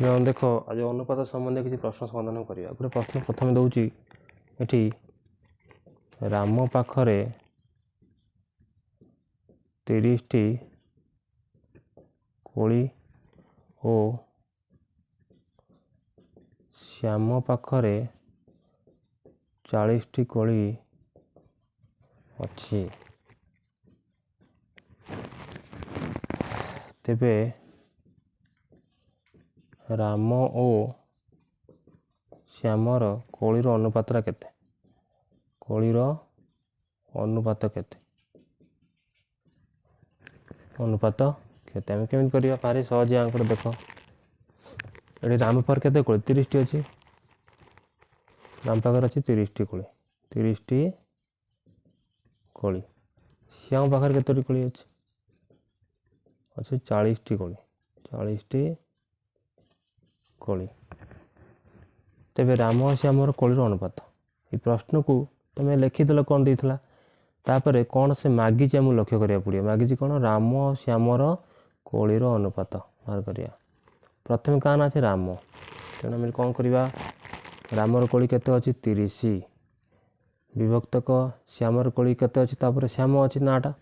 देख आज अनुपात संबंधी किसी प्रश्न समाधान करिया गोटे प्रश्न प्रथम दउची एठी राम पाखरे 30 टी कोली ओ श्याम पाखरे 40 टी कोली अच्छी तेबे राम ओ श्यामर कोलीर अनुपातरा केते कोलीर अनुपात केते अनुपात केते हम केमित करिया पारे सहज आंकड़ देखो एडी राम पर केते कोली 30 टी अछि राम पाखर अछि 30 टी कोली श्याम पाखर केते टी कोली अछि अच्छे 40 टी कोली तेबे राम और श्यामर कोलीर अनुपात ये प्रश्न को तुम्हें लिखिदेल कौन देइथला तापर कौन से मागिची आम लक्ष्य करिया पड़ियो मागिची कौन राम और श्यामर कोलीर अनुपात बाहर करिया प्रथम क्या ना राम तेणु आम कौन करवा रामर कोली केते अछि 30 विभक्तक श्यामर कोली केते अछि तापर श्याम अछि नाटा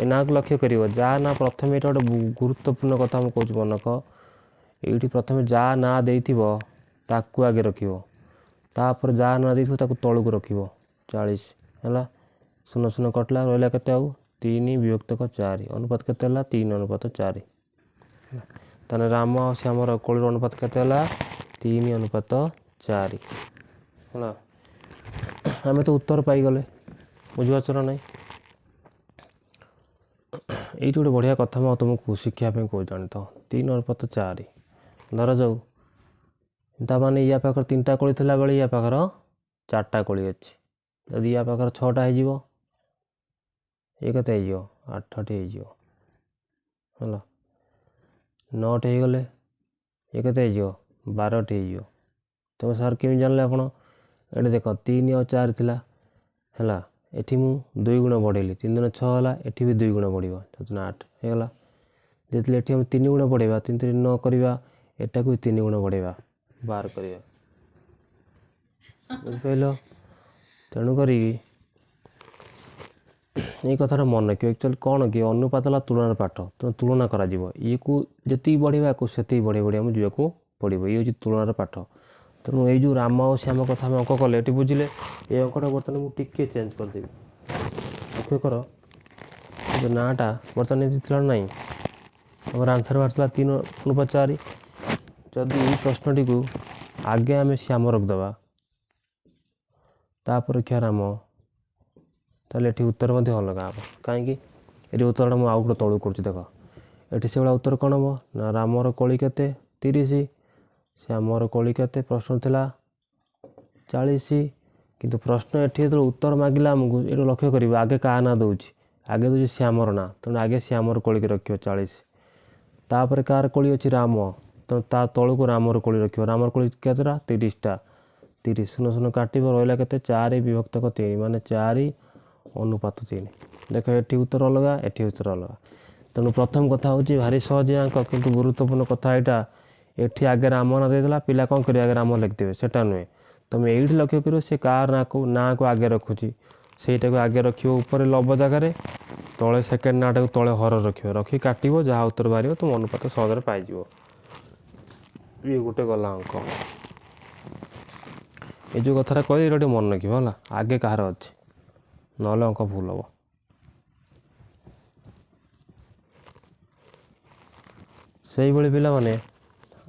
ए ना को लक्ष्य करियो जा ना प्रथम एटा गोटे गुरुत्वपूर्ण कथा हम कहूँ मनक ये प्रथम जा ना देइथिबो ताकू आगे रखिबो तापर जा ना देइथिबो ताकू तळକୁ रखिबो 40 हैला 0 कटला रहला केते आउ 3 विभक्तक 4 अनुपात केते हला 3 अनुपात 4 तने राम और श्यामर कोलीर अनुपात केते हला 3 अनुपात 4 हैला हमें तो उत्तर पाई गले बुझवाचर नहीं ये गोटे बढ़िया कथा मैं तुमको शिखापी कह जानी तो 3 अनुपात 4 धर जाऊ ताने या पाखर 3टा कोली थिला बेले या पाखर 4टा कोली अछि यदि या पाखर 6टा हो जीवो ये कते हो जीवो 8टी हो जीवो हला 9टी हो गले ये कते हो जीवो 12टी हो जीवो तो सर केमि जानले आपण एडे देखो 3 और 4 थिला हला एठी मु 2 गुण बढ़ेली 3 दिन 6 हला एठी भी 2 गुण बढ़िबो तो 8 हे गला जेतले एठी हम 3 गुण बढ़ेबा 3 3 9 करबा एटा को 3 गुण बढ़ेबा बाहर करिया बुझ पइलो तेणु करी ये कथार मन कि एक्चुअली कौन कि अनुपातला तुलना पाठ तो तुलना करा जीवो ये को जति बढ़ेबा को सेति बढ़े बढ़े हम जीवा को पड़िबो ये होची तुलनार पाठ तेणु ये जो राम और श्याम कथा में अंक कले ये बुझिले ये अंकटा बर्तमान मु टिके चेंज कर देबी लक्ष्य कर जो नाटा बर्तमान ये थिला नहीं हमर आंसर बारतला 3 अनुपात 4 जदि ये प्रश्नटी को आगे आम श्याम रखदबा तापर क्या राम ताले एठी उत्तर मध्य अलग हम कहीं ये उत्तर मुझे आउ गोटे तलू कर देख ये से उत्तर कौन हम ना रामर कोली केते 30 श्यामर कोली केते प्रश्न थिला 40 किंतु प्रश्न एठी जो उत्तर मागिला आमको ये लक्ष्य करिबा आगे का ना दउची आगे दउची श्यामर ना तेणु आगे श्यामर कोली के रखियो 40 तापर कार कोली अछि राम तो ता तळको रामर कोली रखियो रामर कोली केतरा 30टा 30 0 काटिबो रहला केते 4 विभक्तक 3 माने 4 अनुपात 3 देख एठी उत्तर अलग एठी उत्तर अलग तेणु प्रथम कथा होची भारी सहज अंक किंतु गुरुत्वपूर्ण कथा एटा एठी आगे राम ना देला पिला कोन करिया आगे राम लिख देबे सेटा नुए तुम एठी लक्ष्य करियो से कार ना को आगे रखुची सेटा को आगे रखियो ऊपर लब जगह तळे सेकेंड नाटा को तळे हर रखियो रखी काटिबो जहा उत्तर बारियो तुम अनुपात सहज पाई जिवो ये गोटे गला अंक ये जो कथा कही गोटे मन रखियो होला आगे कहार अच्छे ना अंक भूल हम से भाई पिला माने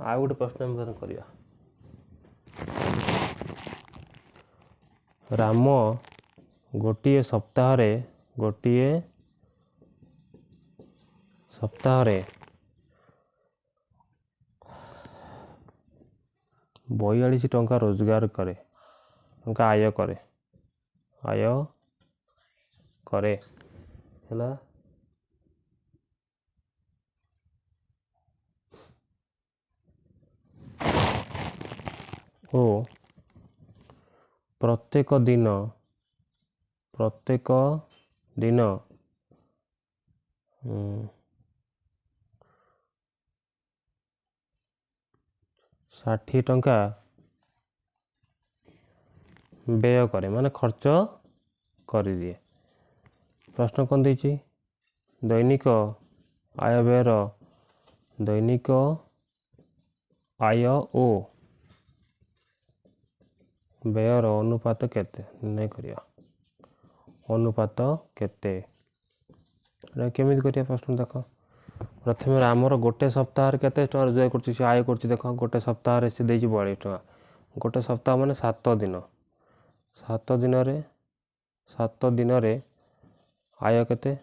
आ गोटे प्रश्न करिया राम गोटिए सप्ताह 42 टंका रोजगार करे आय करे हैला ओ प्रत्येक दिन 60 टंका व्यय करे माने खर्च कर दिए। प्रश्न कौन देछि दैनिक आय व्ययर दैनिक आय ओ व्ययर अनुपात केते निर्णय करिया अनुपात केते केमिति करिया प्रश्न देख प्रथम आमर गोटे सप्ताह केते टका रोजगार करछि से आय करछि देख गोटे सप्ताह रे से देछि 42 टका गोटे सप्ताह माने 7 दिन 7 दिन रे आय केते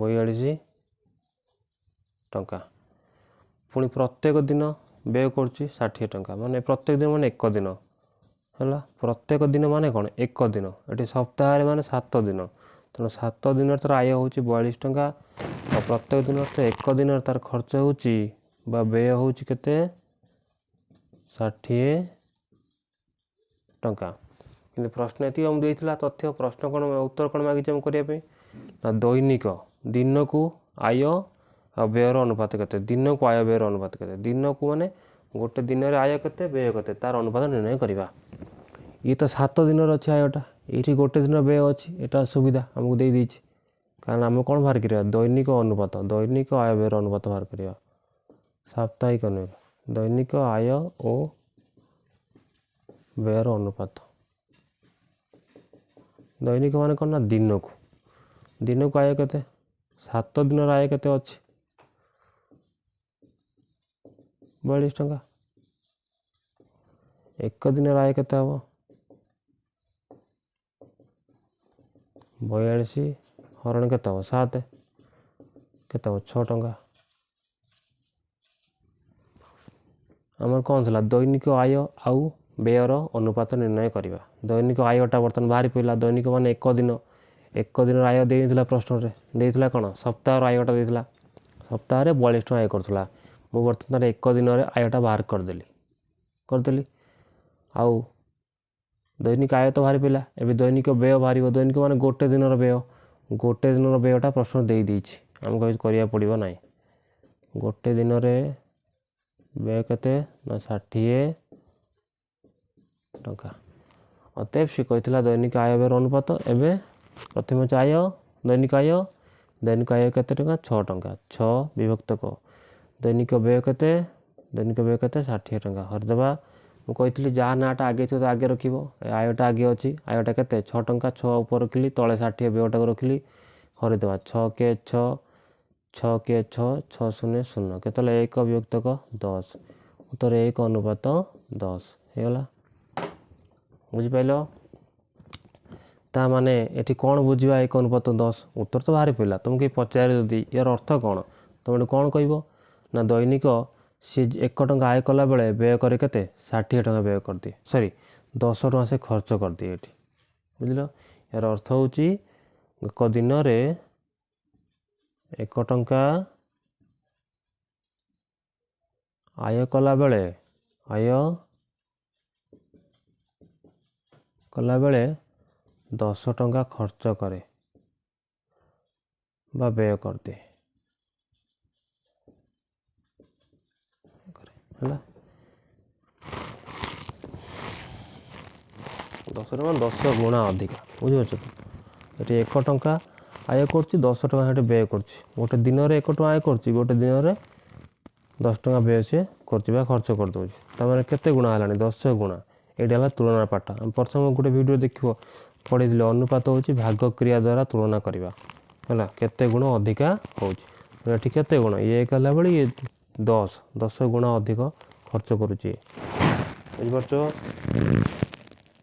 42 टका पुणी प्रत्येक दिन व्यय करछि 60 टका माने प्रत्येक दिन माने एक दिन है प्रत्येक दिन माने कौन एक दिन ये सप्ताह माने 7 दिन तेणु 7 दिन तार आय हूँ 42 टका और प्रत्येक दिन एक दिन तार खर्च होची व्यय होची केते 60 टका कि प्रश्न ये हम देता तथ्य प्रश्न कौन उत्तर कौन मागिच करने दैनिक दिन को आय और व्ययर अनुपात केते दिन को आय व्ययर अनुपात केते दिन को माने गोटे दिन रे आय केते व्यय केते तार अनुपात निर्णय करवा ये तो 7 दिन अच्छी आयटा ये गोटे दिन व्यय अच्छी यहाँ सुविधा आमको दे देछि कारण आम कौन बाहर करिया दैनिक अनुपात दैनिक आय व्ययर अनुपात बाहर करिया साप्ताहिक अनुपात दैनिक आय और व्ययर अनुपात दैनिक माने कौन ना दिन को आय केते 7 दिन आय केते अच्छी 42 टका एक दिन आय केते हम 42 हरण केते हम 7 केते हम 6 टका आमर कौन थला दैनिक आय आउ व्ययर अनुपात निर्णय करवा दैनिक आयटा बर्तमान बाहरी पड़ा दैनिक मान एक दिन आय देला प्रश्न रे देला कौन सप्ताह आयटा देला सप्ताह 42 टका आय करथला मु बर्तमान एक दिन आयटा बाहर करदेली आउ दैनिक आय तो बाहरी पड़ा एवं दैनिक व्यय बाहर दैनिक मान गोटे दिन व्ययटा प्रश्न दे देछि आमको करिया पड़िबो नाही गोटे दिन रे व्यय केते ना 60 टका अतएव से कहला दैनिक आय व्यय अनुपात एवं प्रथम आय दैनिक आय केते टका 6 टका 6 विभक्त को दैनिक व्यय केते 60 टका हरदेवा मु कहती जहाँ नाटा आगे थी तो आगे रखिबो आयटा आगे अच्छी आयटा केते 6 टका 6 ऊपर रखिली तले 60 व्ययटा को रखिली हरदेवा 6 के 6 6 के 6 6 0 0 केतले 1 विभक्त को 10 उत्तर 1 अनुपात 10 हेला बुझिपाइल ता माने एठी कौन बुझिबा 1 अनुपात 10 उत्तर तो बाहरी पड़ा तुमको पचारे जदि यार अर्थ कौन तुम कौन कहब ना दैनिक सी 1 टका आय कला बेले व्यय करे केते 60 टका व्यय कर दिए सॉरी 10 टका से खर्च कर दिए एठी बुझल यार अर्थ होची एक दिन रे 1 टका आय कला बेले 10 टका खर्च करे बा व्यय कर दिए है 10 गुणा अधिका बुझीपार तो ये 1 टका आय कर 10 टका व्यय कर गोटे दिन में 1 टका आय कर गोटे दिन में 10 टका व्यय सी कर खर्च कर दूसरी केते गुणा है 10 गुणा ये तुलना पाठ आम प्रथम गोटे वीडियो देखो पढ़ी अनुपात होची भाग क्रिया द्वारा तुलना करवा है केते गुण अधिका होची केते गुण ये कला बेले ये 10 गुणा अधिक खर्च करुच्ची बुझिपार।